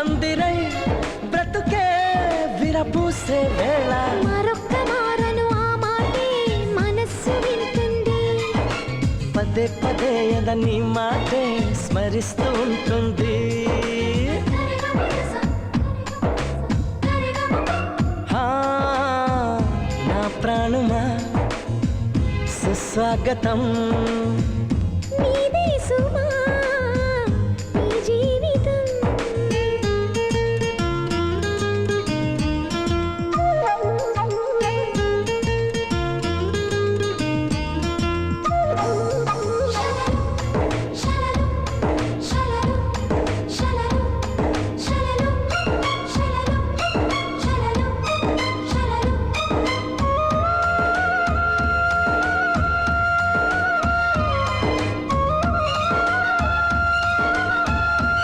పందిరై బ్రతుకే విరపూసే వేళ మరొక్క మారను ఆ మాటే మనస్సు వింటుంది పదే పదే నీ మాటే స్మరిస్తూ ఉంటుంది నా ప్రాణమా సుస్వాగతం